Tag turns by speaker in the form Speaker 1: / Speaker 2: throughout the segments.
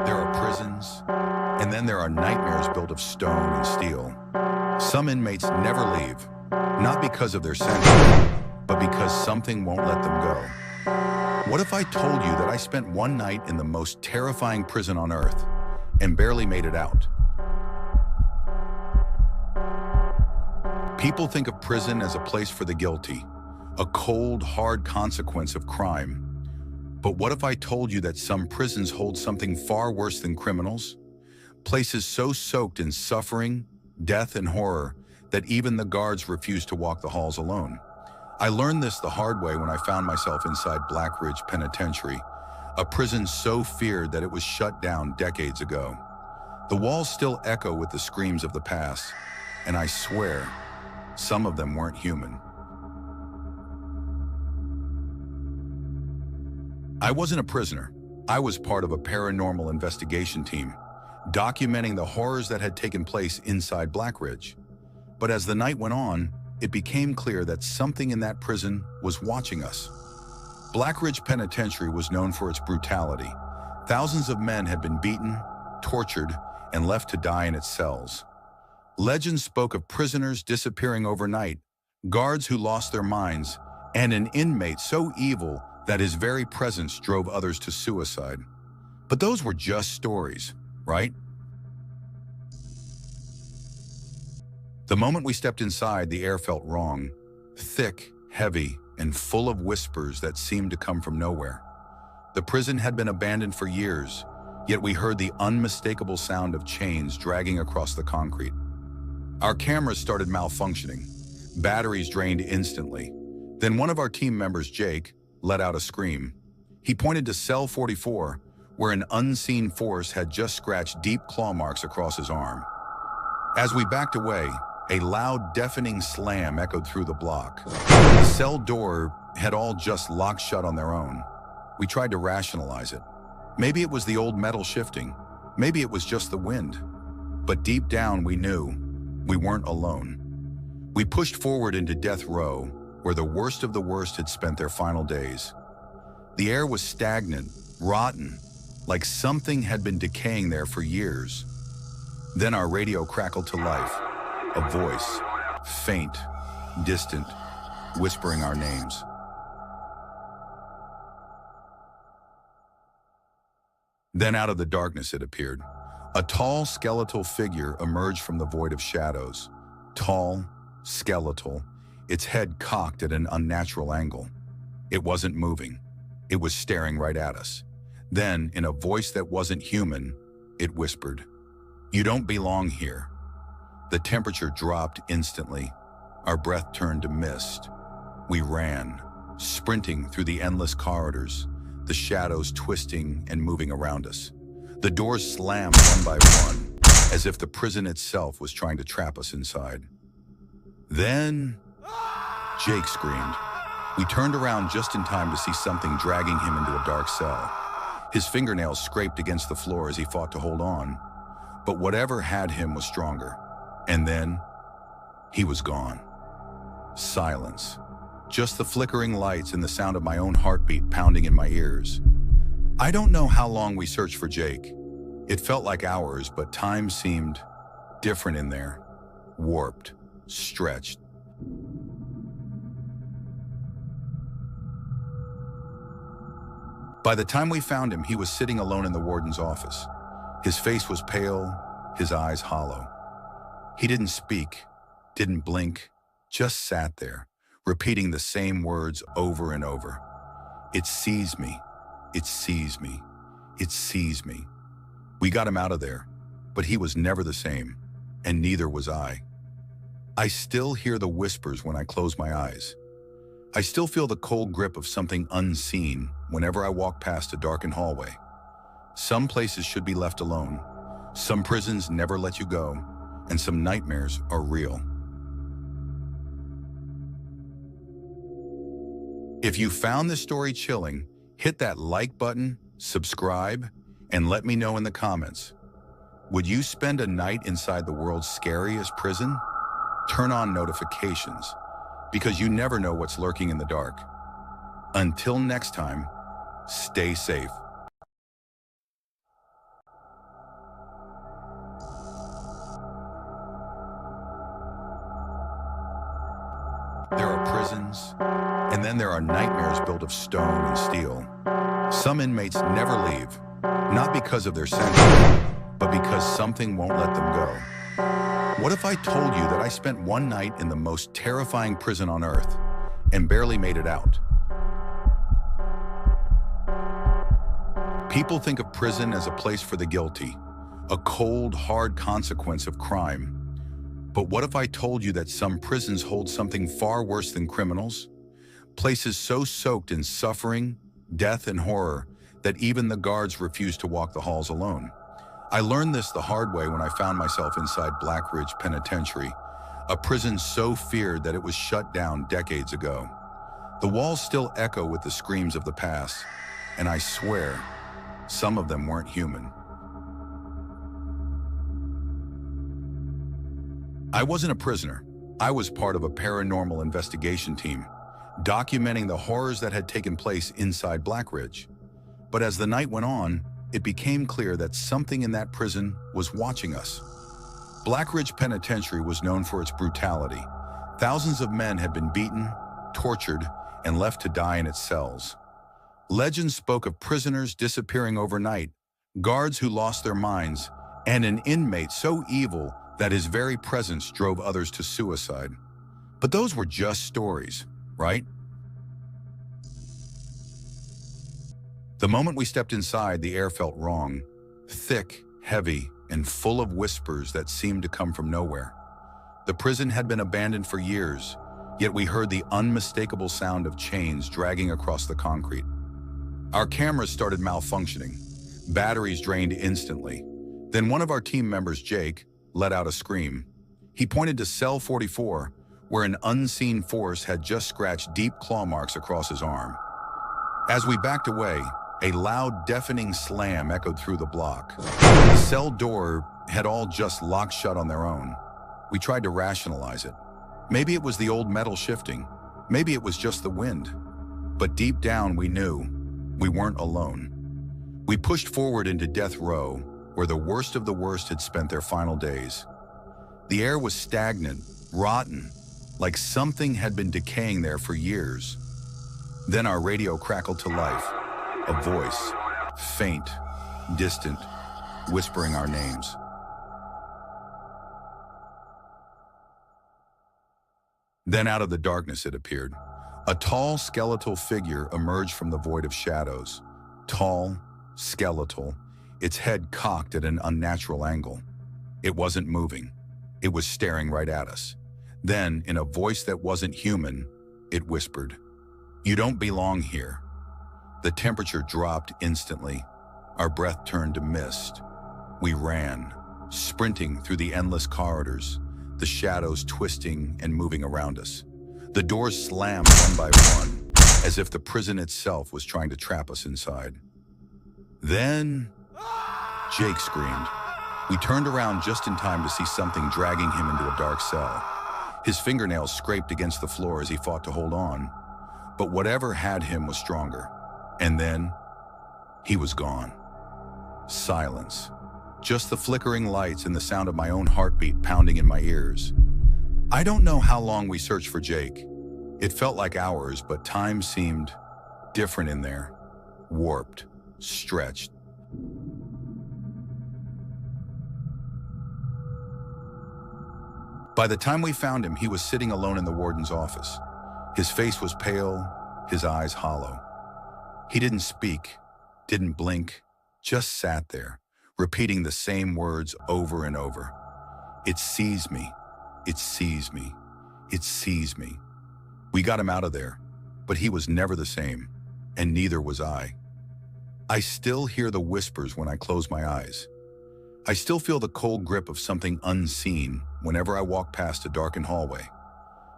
Speaker 1: There are prisons, and then there are nightmares built of stone and steel. Some inmates never leave, not because of their sentence, but because something won't let them go. What if I told you that I spent one night in the most terrifying prison on earth and barely made it out? People think of prison as a place for the guilty, a cold, hard consequence of crime. But what if I told you that some prisons hold something far worse than criminals? Places so soaked in suffering, death, and horror that even the guards refuse to walk the halls alone. I learned this the hard way when I found myself inside Black Ridge Penitentiary, a prison so feared that it was shut down decades ago. The walls still echo with the screams of the past, and I swear, some of them weren't human. I wasn't a prisoner. I was part of a paranormal investigation team, documenting the horrors that had taken place inside Black Ridge. But as the night went on, it became clear that something in that prison was watching us. Black Ridge Penitentiary was known for its brutality. Thousands of men had been beaten, tortured, and left to die in its cells. Legends spoke of prisoners disappearing overnight, guards who lost their minds, and an inmate so evil that his very presence drove others to suicide. But those were just stories, right? The moment we stepped inside, the air felt wrong, thick, heavy, and full of whispers that seemed to come from nowhere. The prison had been abandoned for years, yet we heard the unmistakable sound of chains dragging across the concrete. Our cameras started malfunctioning, batteries drained instantly. Then one of our team members, Jake, let out a scream. He pointed to cell 44, where an unseen force had just scratched deep claw marks across his arm. As we backed away, a loud, deafening slam echoed through the block. The cell door had all just locked shut on their own. We tried to rationalize it. Maybe it was the old metal shifting. Maybe it was just the wind. But deep down, we knew we weren't alone. We pushed forward into death row, where the worst of the worst had spent their final days. The air was stagnant, rotten, like something had been decaying there for years. Then our radio crackled to life, a voice, faint, distant, whispering our names. Then out of the darkness it appeared. A tall, skeletal figure emerged from the void of shadows. Tall, skeletal, its head cocked at an unnatural angle. It wasn't moving. It was staring right at us. Then, in a voice that wasn't human, it whispered, "You don't belong here." The temperature dropped instantly. Our breath turned to mist. We ran, sprinting through the endless corridors, the shadows twisting and moving around us. The doors slammed one by one, as if the prison itself was trying to trap us inside. Then Jake screamed. We turned around just in time to see something dragging him into a dark cell. His fingernails scraped against the floor as he fought to hold on. But whatever had him was stronger. And then, he was gone. Silence. Just the flickering lights and the sound of my own heartbeat pounding in my ears. I don't know how long we searched for Jake. It felt like hours, but time seemed different in there. Warped, stretched. By the time we found him, he was sitting alone in the warden's office. His face was pale, his eyes hollow. He didn't speak, didn't blink, just sat there, repeating the same words over and over. "It sees me, it sees me, it sees me." We got him out of there, but he was never the same, and neither was I. I still hear the whispers when I close my eyes. I still feel the cold grip of something unseen whenever I walk past a darkened hallway. Some places should be left alone. Some prisons never let you go, and some nightmares are real. If you found this story chilling, hit that like button, subscribe, and let me know in the comments. Would you spend a night inside the world's scariest prison? Turn on notifications, because you never know what's lurking in the dark. Until next time, stay safe. There are prisons, and then there are nightmares built of stone and steel. Some inmates never leave, not because of their sentence, but because something won't let them go. What if I told you that I spent one night in the most terrifying prison on earth and barely made it out? People think of prison as a place for the guilty, a cold, hard consequence of crime. But what if I told you that some prisons hold something far worse than criminals? Places so soaked in suffering, death, and horror that even the guards refuse to walk the halls alone. I learned this the hard way when I found myself inside Black Ridge Penitentiary, a prison so feared that it was shut down decades ago. The walls still echo with the screams of the past, and I swear, some of them weren't human. I wasn't a prisoner. I was part of a paranormal investigation team, documenting the horrors that had taken place inside Black Ridge. But as the night went on, it became clear that something in that prison was watching us. Black Ridge Penitentiary was known for its brutality. Thousands of men had been beaten, tortured, and left to die in its cells. Legends spoke of prisoners disappearing overnight, guards who lost their minds, and an inmate so evil that his very presence drove others to suicide. But those were just stories, right? The moment we stepped inside, the air felt wrong, thick, heavy, and full of whispers that seemed to come from nowhere. The prison had been abandoned for years, yet we heard the unmistakable sound of chains dragging across the concrete. Our cameras started malfunctioning. Batteries drained instantly. Then one of our team members, Jake, let out a scream. He pointed to cell 44, where an unseen force had just scratched deep claw marks across his arm. As we backed away, a loud, deafening slam echoed through the block. The cell door had all just locked shut on their own. We tried to rationalize it. Maybe it was the old metal shifting. Maybe it was just the wind. But deep down, we knew we weren't alone. We pushed forward into death row, where the worst of the worst had spent their final days. The air was stagnant, rotten, like something had been decaying there for years. Then our radio crackled to life, a voice, faint, distant, whispering our names. Then out of the darkness it appeared. A tall, skeletal figure emerged from the void of shadows. Tall, skeletal, its head cocked at an unnatural angle. It wasn't moving. It was staring right at us. Then, in a voice that wasn't human, it whispered, "You don't belong here." The temperature dropped instantly. Our breath turned to mist. We ran, sprinting through the endless corridors, the shadows twisting and moving around us. The doors slammed one by one, as if the prison itself was trying to trap us inside. Then, Jake screamed. We turned around just in time to see something dragging him into a dark cell. His fingernails scraped against the floor as he fought to hold on. But whatever had him was stronger. And then, he was gone. Silence. Just the flickering lights and the sound of my own heartbeat pounding in my ears. I don't know how long we searched for Jake. It felt like hours, but time seemed different in there. Warped, stretched. By the time we found him, he was sitting alone in the warden's office. His face was pale, his eyes hollow. He didn't speak, didn't blink, just sat there, repeating the same words over and over. "It sees me, it sees me, it sees me." We got him out of there, but he was never the same, and neither was I. I still hear the whispers when I close my eyes. I still feel the cold grip of something unseen whenever I walk past a darkened hallway.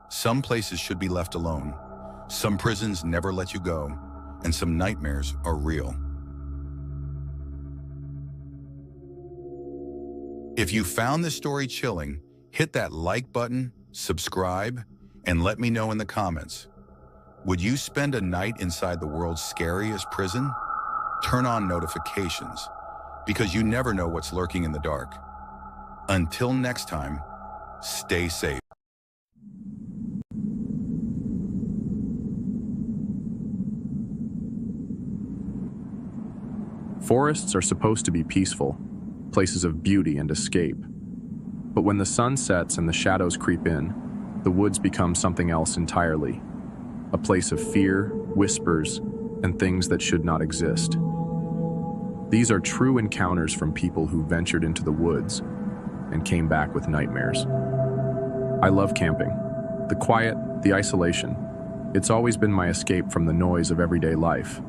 Speaker 1: Some places should be left alone. Some prisons never let you go, and some nightmares are real. If you found this story chilling, hit that like button, subscribe, and let me know in the comments. Would you spend a night inside the world's scariest prison? Turn on notifications, because you never know what's lurking in the dark. Until next time, stay safe.
Speaker 2: Forests are supposed to be peaceful, places of beauty and escape. But when the sun sets and the shadows creep in, the woods become something else entirely. A place of fear, whispers, and things that should not exist. These are true encounters from people who ventured into the woods and came back with nightmares. I love camping. The quiet, the isolation. It's always been my escape from the noise of everyday life.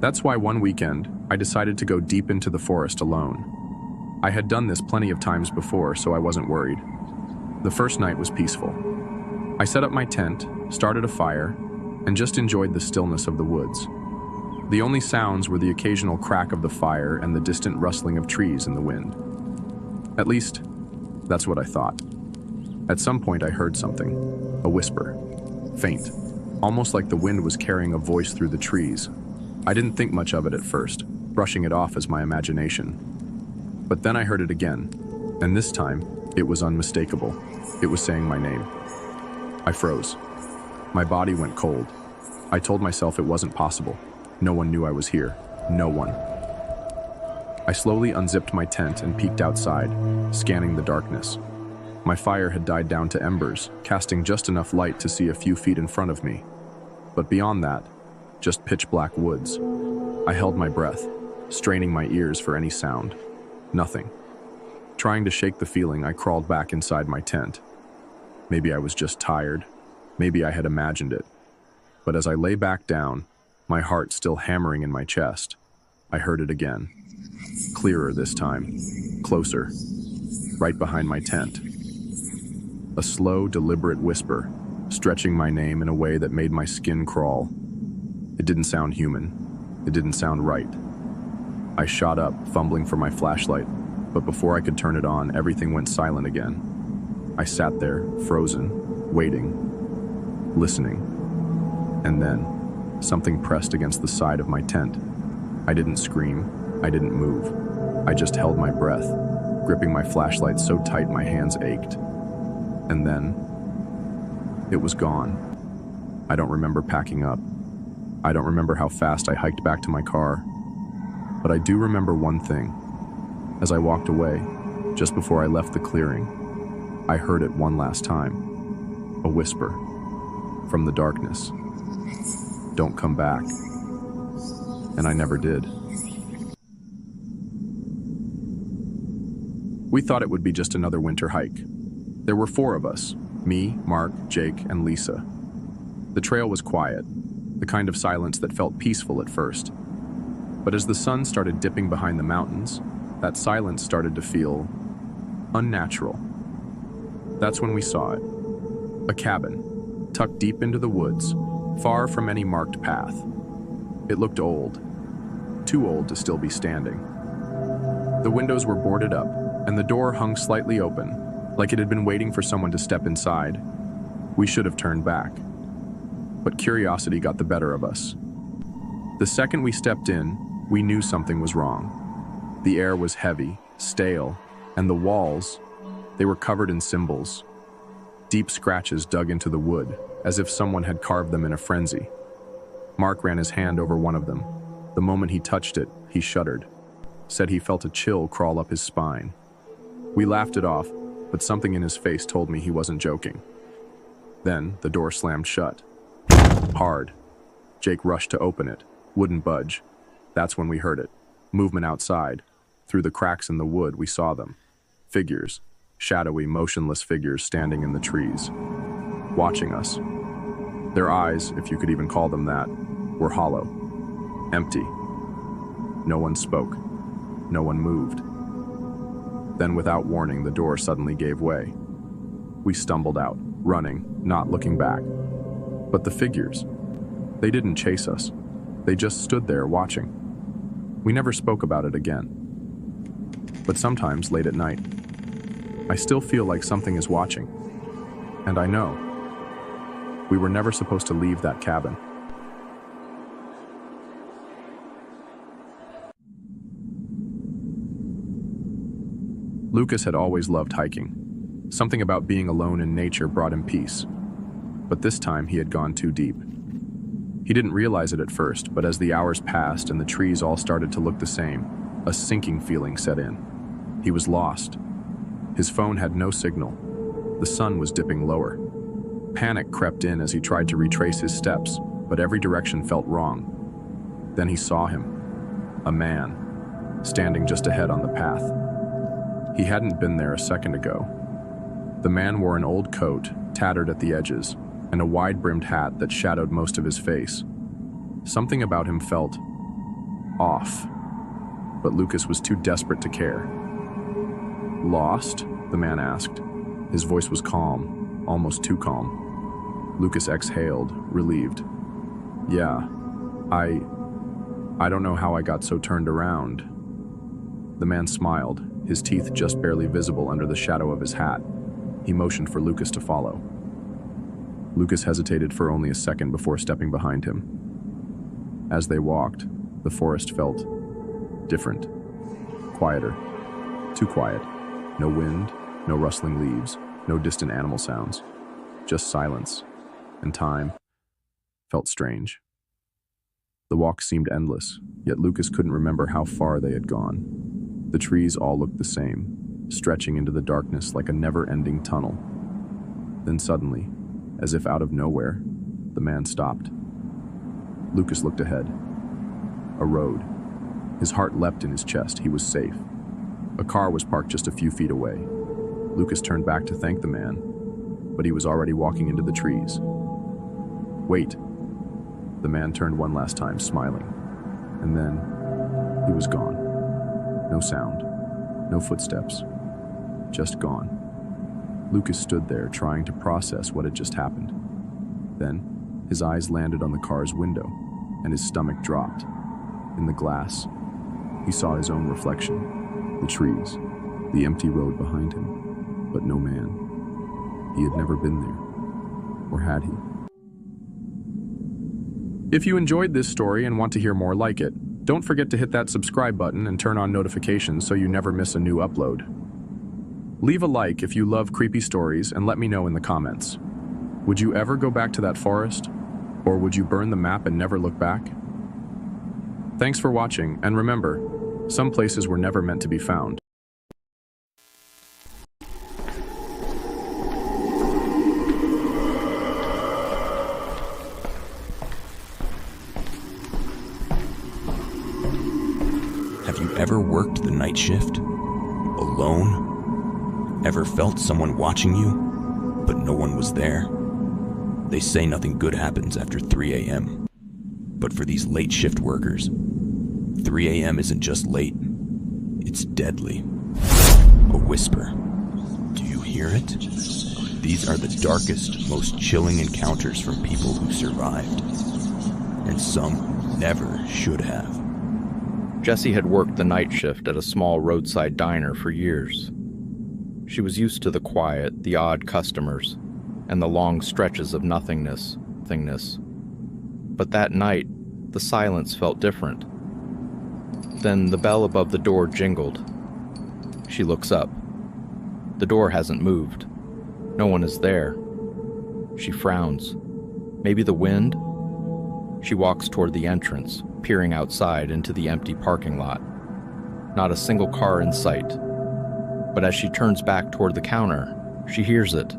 Speaker 2: That's why one weekend, I decided to go deep into the forest alone. I had done this plenty of times before, so I wasn't worried. The first night was peaceful. I set up my tent, started a fire, and just enjoyed the stillness of the woods. The only sounds were the occasional crack of the fire and the distant rustling of trees in the wind. At least, that's what I thought. At some point I heard something, a whisper, faint, almost like the wind was carrying a voice through the trees. I didn't think much of it at first, brushing it off as my imagination. But then I heard it again, and this time, it was unmistakable. It was saying my name. I froze. My body went cold. I told myself it wasn't possible. No one knew I was here. No one. I slowly unzipped my tent and peeked outside, scanning the darkness. My fire had died down to embers, casting just enough light to see a few feet in front of me. But beyond that, just pitch-black woods. I held my breath, straining my ears for any sound. Nothing. Trying to shake the feeling, I crawled back inside my tent. Maybe I was just tired. Maybe I had imagined it. But as I lay back down, my heart still hammering in my chest, I heard it again. Clearer this time. Closer. Right behind my tent. A slow, deliberate whisper, stretching my name in a way that made my skin crawl. It didn't sound human. It didn't sound right. I shot up, fumbling for my flashlight, but before I could turn it on, everything went silent again. I sat there, frozen, waiting, listening. And then, something pressed against the side of my tent. I didn't scream. I didn't move. I just held my breath, gripping my flashlight so tight my hands ached. And then, it was gone. I don't remember packing up. I don't remember how fast I hiked back to my car. But I do remember one thing. As I walked away, just before I left the clearing, I heard it one last time. A whisper from the darkness. Don't come back. And I never did. We thought it would be just another winter hike. There were 4 of us, me, Mark, Jake, and Lisa. The trail was quiet, the kind of silence that felt peaceful at first. But as the sun started dipping behind the mountains, that silence started to feel unnatural. That's when we saw it. A cabin, tucked deep into the woods, far from any marked path. It looked old, too old to still be standing. The windows were boarded up, and the door hung slightly open, like it had been waiting for someone to step inside. We should have turned back. But curiosity got the better of us. The second we stepped in, we knew something was wrong. The air was heavy, stale, and the walls, they were covered in symbols. Deep scratches dug into the wood, as if someone had carved them in a frenzy. Mark ran his hand over one of them. The moment he touched it, he shuddered, said he felt a chill crawl up his spine. We laughed it off, but something in his face told me he wasn't joking. Then the door slammed shut. Hard. Jake rushed to open it, wouldn't budge. That's when we heard it. Movement outside. Through the cracks in the wood, we saw them. Figures. Shadowy, motionless figures standing in the trees. Watching us. Their eyes, if you could even call them that, were hollow. Empty. No one spoke. No one moved. Then, without warning, the door suddenly gave way. We stumbled out, running, not looking back. But the figures, they didn't chase us. They just stood there watching. We never spoke about it again. But sometimes, late at night, I still feel like something is watching. And I know. We were never supposed to leave that cabin. Lucas had always loved hiking. Something about being alone in nature brought him peace. But this time he had gone too deep. He didn't realize it at first, but as the hours passed and the trees all started to look the same, a sinking feeling set in. He was lost. His phone had no signal. The sun was dipping lower. Panic crept in as he tried to retrace his steps, but every direction felt wrong. Then he saw him, a man, standing just ahead on the path. He hadn't been there a second ago. The man wore an old coat, tattered at the edges, and a wide-brimmed hat that shadowed most of his face. Something about him felt off, but Lucas was too desperate to care. "Lost?" the man asked. His voice was calm, almost too calm. Lucas exhaled, relieved. "Yeah, I don't know how I got so turned around." The man smiled, his teeth just barely visible under the shadow of his hat. He motioned for Lucas to follow. Lucas hesitated for only a second before stepping behind him. As they walked, the forest felt different, quieter, too quiet. No wind, no rustling leaves, no distant animal sounds, just silence, and time felt strange. The walk seemed endless, yet Lucas couldn't remember how far they had gone. The trees all looked the same, stretching into the darkness like a never-ending tunnel. Then suddenly, as if out of nowhere, the man stopped. Lucas looked ahead. A road. His heart leapt in his chest. He was safe. A car was parked just a few feet away. Lucas turned back to thank the man, but he was already walking into the trees. "Wait." The man turned one last time, smiling, and then he was gone. No sound, no footsteps, just gone. Lucas stood there, trying to process what had just happened. Then, his eyes landed on the car's window, and his stomach dropped. In the glass, he saw his own reflection, the trees, the empty road behind him, but no man. He had never been there, or had he? If you enjoyed this story and want to hear more like it, don't forget to hit that subscribe button and turn on notifications so you never miss a new upload. Leave a like if you love creepy stories and let me know in the comments. Would you ever go back to that forest? Or would you burn the map and never look back? Thanks for watching, and remember, some places were never meant to be found.
Speaker 3: Have you ever worked the night shift? Alone? Ever felt someone watching you, but no one was there? They say nothing good happens after 3 a.m. But for these late shift workers, 3 a.m. isn't just late, it's deadly. A whisper. Do you hear it? These are the darkest, most chilling encounters from people who survived. And some who never should have.
Speaker 4: Jessie had worked the night shift at a small roadside diner for years. She was used to the quiet, the odd customers, and the long stretches of nothingness. But that night, the silence felt different. Then the bell above the door jingled. She looks up. The door hasn't moved. No one is there. She frowns. Maybe the wind? She walks toward the entrance, peering outside into the empty parking lot. Not a single car in sight. But as she turns back toward the counter, she hears it.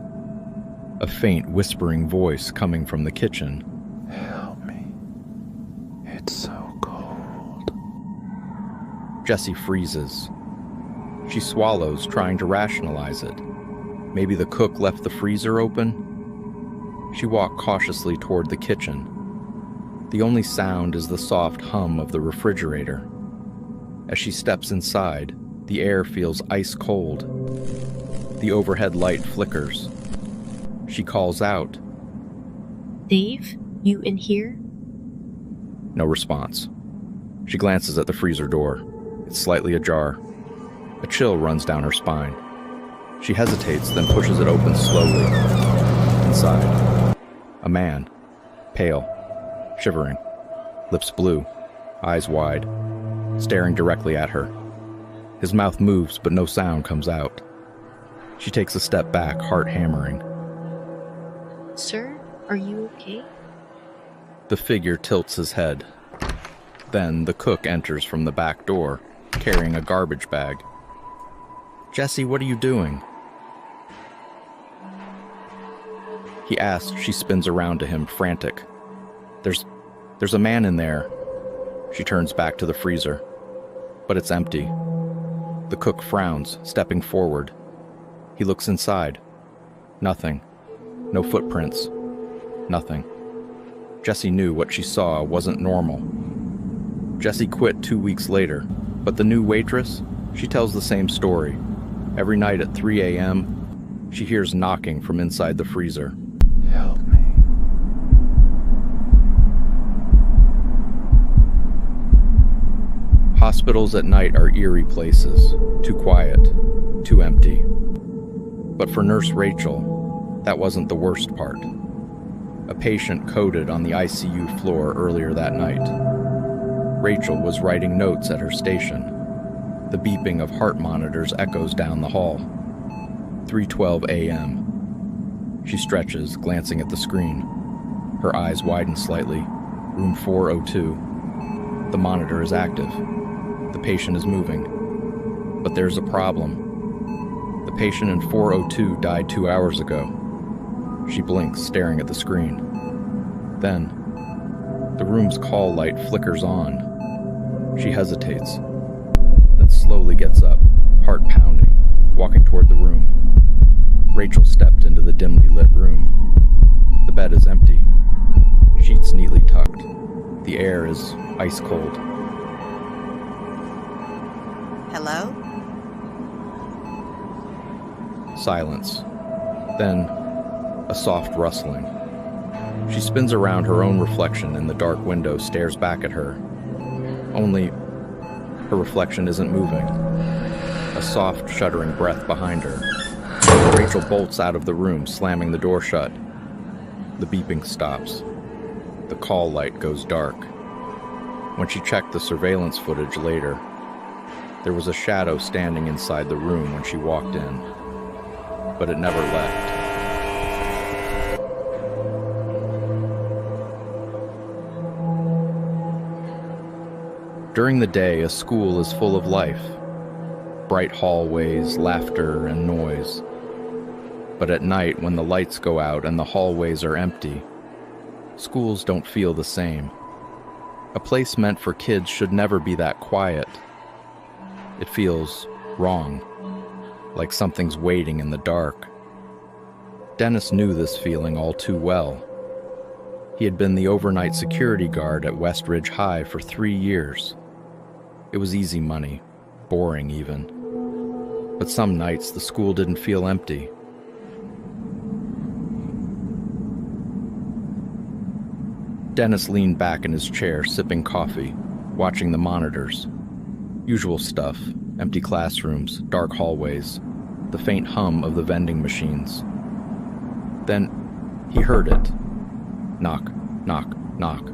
Speaker 4: A faint whispering voice coming from the kitchen.
Speaker 5: Help me. It's so cold.
Speaker 4: Jessie freezes. She swallows, trying to rationalize it. Maybe the cook left the freezer open? She walked cautiously toward the kitchen. The only sound is the soft hum of the refrigerator. As she steps inside, the air feels ice cold. The overhead light flickers. She calls out.
Speaker 6: Dave, you in here?
Speaker 4: No response. She glances at the freezer door. It's slightly ajar. A chill runs down her spine. She hesitates, then pushes it open slowly. Inside, a man, pale, shivering, lips blue, eyes wide, staring directly at her. His mouth moves, but no sound comes out. She takes a step back, heart hammering.
Speaker 6: Sir, are you okay?
Speaker 4: The figure tilts his head. Then the cook enters from the back door, carrying a garbage bag. "Jesse, what are you doing?" He asks. She spins around to him, frantic. There's a man in there." She turns back to the freezer, but it's empty. The cook frowns, stepping forward. He looks inside. Nothing. No footprints. Nothing. Jesse knew what she saw wasn't normal. Jesse quit 2 weeks later, but the new waitress, she tells the same story. Every night at 3 a.m., she hears knocking from inside the freezer.
Speaker 5: Help me.
Speaker 4: Hospitals at night are eerie places, too quiet, too empty. But for Nurse Rachel, that wasn't the worst part. A patient coded on the ICU floor earlier that night. Rachel was writing notes at her station. The beeping of heart monitors echoes down the hall. 3:12 a.m. She stretches, glancing at the screen. Her eyes widen slightly. Room 402. The monitor is active. The patient is moving. But there's a problem. The patient in 402 died 2 hours ago. She blinks, staring at the screen. Then, the room's call light flickers on. She hesitates, then slowly gets up, heart pounding, walking toward the room. Rachel stepped into the dimly lit room. The bed is empty. Sheets neatly tucked. The air is ice cold.
Speaker 7: Hello?
Speaker 4: Silence. Then, a soft rustling. She spins around her own reflection in the dark window, stares back at her. Only, her reflection isn't moving. A soft, shuddering breath behind her. Rachel bolts out of the room, slamming the door shut. The beeping stops. The call light goes dark. When she checked the surveillance footage later, there was a shadow standing inside the room when she walked in, but it never left. During the day, a school is full of life. Bright hallways, laughter, and noise. But at night, when the lights go out and the hallways are empty, schools don't feel the same. A place meant for kids should never be that quiet. It feels wrong, like something's waiting in the dark. Dennis knew this feeling all too well. He had been the overnight security guard at West Ridge High for 3 years. It was easy money, boring even. But some nights the school didn't feel empty. Dennis leaned back in his chair, sipping coffee, watching the monitors. Usual stuff, empty classrooms, dark hallways, the faint hum of the vending machines. Then he heard it. Knock, knock, knock.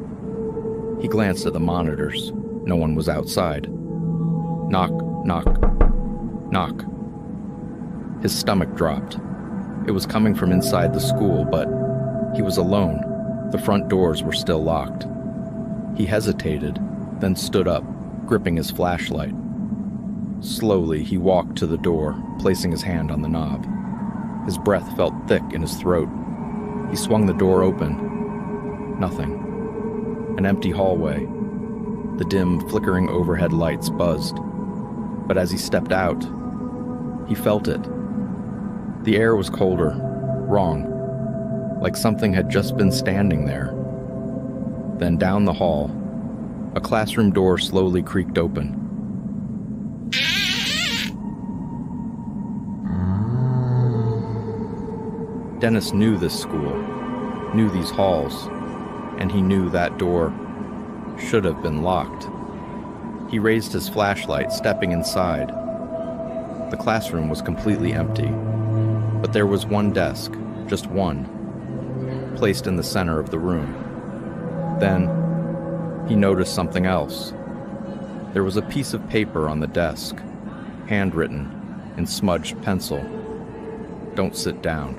Speaker 4: He glanced at the monitors. No one was outside. Knock, knock, knock. His stomach dropped. It was coming from inside the school, but he was alone. The front doors were still locked. He hesitated, then stood up, gripping his flashlight. Slowly, he walked to the door, placing his hand on the knob. His breath felt thick in his throat. He swung the door open. Nothing. An empty hallway. The dim, flickering overhead lights buzzed. But as he stepped out, he felt it. The air was colder, wrong, like something had just been standing there. Then down the hall, a classroom door slowly creaked open. Dennis knew this school, knew these halls, and he knew that door should have been locked. He raised his flashlight, stepping inside. The classroom was completely empty, but there was one desk, just one, placed in the center of the room. Then, he noticed something else. There was a piece of paper on the desk, handwritten in smudged pencil. "Don't sit down."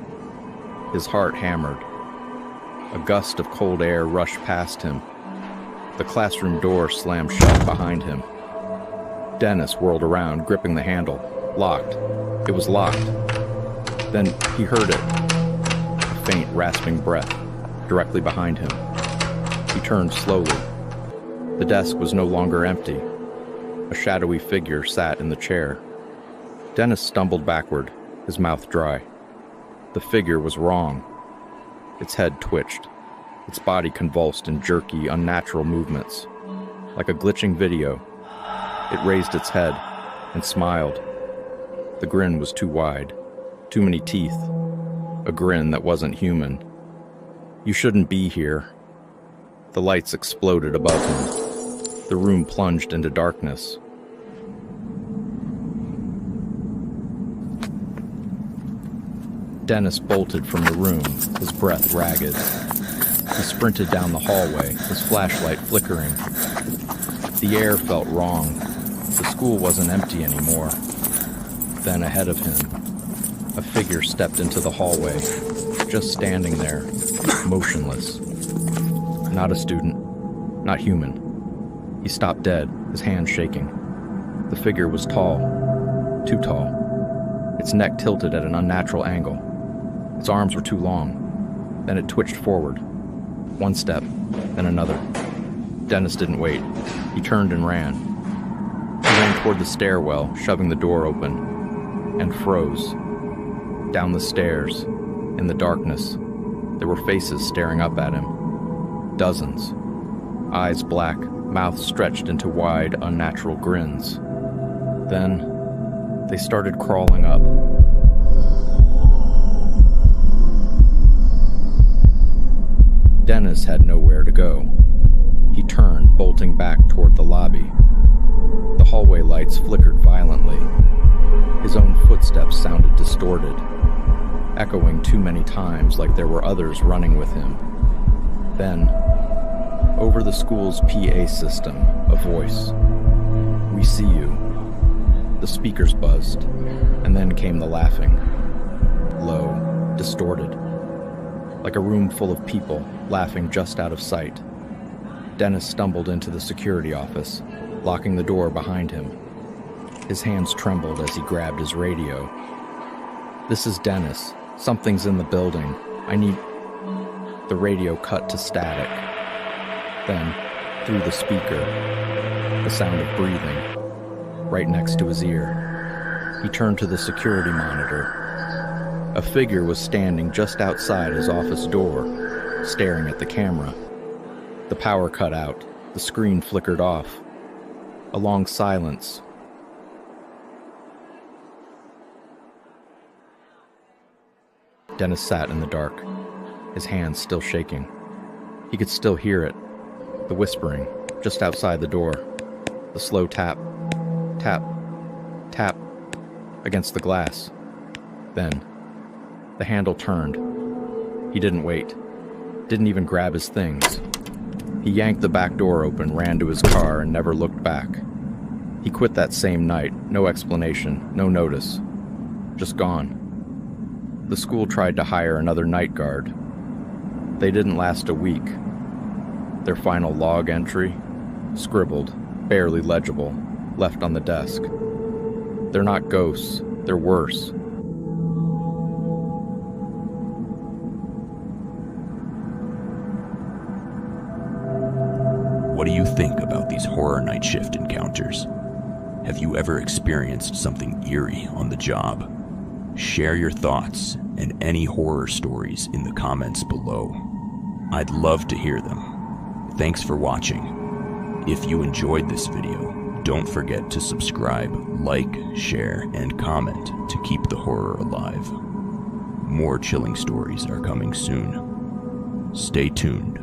Speaker 4: His heart hammered. A gust of cold air rushed past him. The classroom door slammed shut behind him. Dennis whirled around, gripping the handle. Locked. It was locked. Then he heard it. A faint, rasping breath, directly behind him. He turned slowly. The desk was no longer empty. A shadowy figure sat in the chair. Dennis stumbled backward, his mouth dry. The figure was wrong. Its head twitched. Its body convulsed in jerky, unnatural movements. Like a glitching video, it raised its head and smiled. The grin was too wide, too many teeth. A grin that wasn't human. "You shouldn't be here." The lights exploded above him. The room plunged into darkness. Dennis bolted from the room, his breath ragged. He sprinted down the hallway, his flashlight flickering. The air felt wrong. The school wasn't empty anymore. Then ahead of him, a figure stepped into the hallway, just standing there, motionless. Not a student, not human. He stopped dead, his hands shaking. The figure was tall, too tall. Its neck tilted at an unnatural angle. Its arms were too long. Then it twitched forward. One step, then another. Dennis didn't wait. He turned and ran. He ran toward the stairwell, shoving the door open, and froze. Down the stairs, in the darkness, there were faces staring up at him. Dozens. Eyes black, mouths stretched into wide, unnatural grins. Then, they started crawling up. Dennis had nowhere to go. He turned, bolting back toward the lobby. The hallway lights flickered violently. His own footsteps sounded distorted, echoing too many times like there were others running with him. Then, over the school's PA system, a voice. "We see you." The speakers buzzed, and then came the laughing. Low, distorted. Like a room full of people, laughing just out of sight. Dennis stumbled into the security office, locking the door behind him. His hands trembled as he grabbed his radio. "This is Dennis. Something's in the building. I need..." The radio cut to static. Then, through the speaker, the sound of breathing, right next to his ear. He turned to the security monitor. A figure was standing just outside his office door, staring at the camera. The power cut out. The screen flickered off. A long silence. Dennis sat in the dark, his hands still shaking. He could still hear it, the whispering, just outside the door. The slow tap, tap, tap, against the glass. Then, the handle turned. He didn't wait. Didn't even grab his things. He yanked the back door open, ran to his car, and never looked back. He quit that same night, no explanation, no notice. Just gone. The school tried to hire another night guard. They didn't last a week. Their final log entry, scribbled, barely legible, left on the desk. They're not ghosts, they're worse.
Speaker 3: What do you think about these horror night shift encounters? Have you ever experienced something eerie on the job? Share your thoughts and any horror stories in the comments below. I'd love to hear them. Thanks for watching. If you enjoyed this video, don't forget to subscribe, like, share, and comment to keep the horror alive. More chilling stories are coming soon. Stay tuned.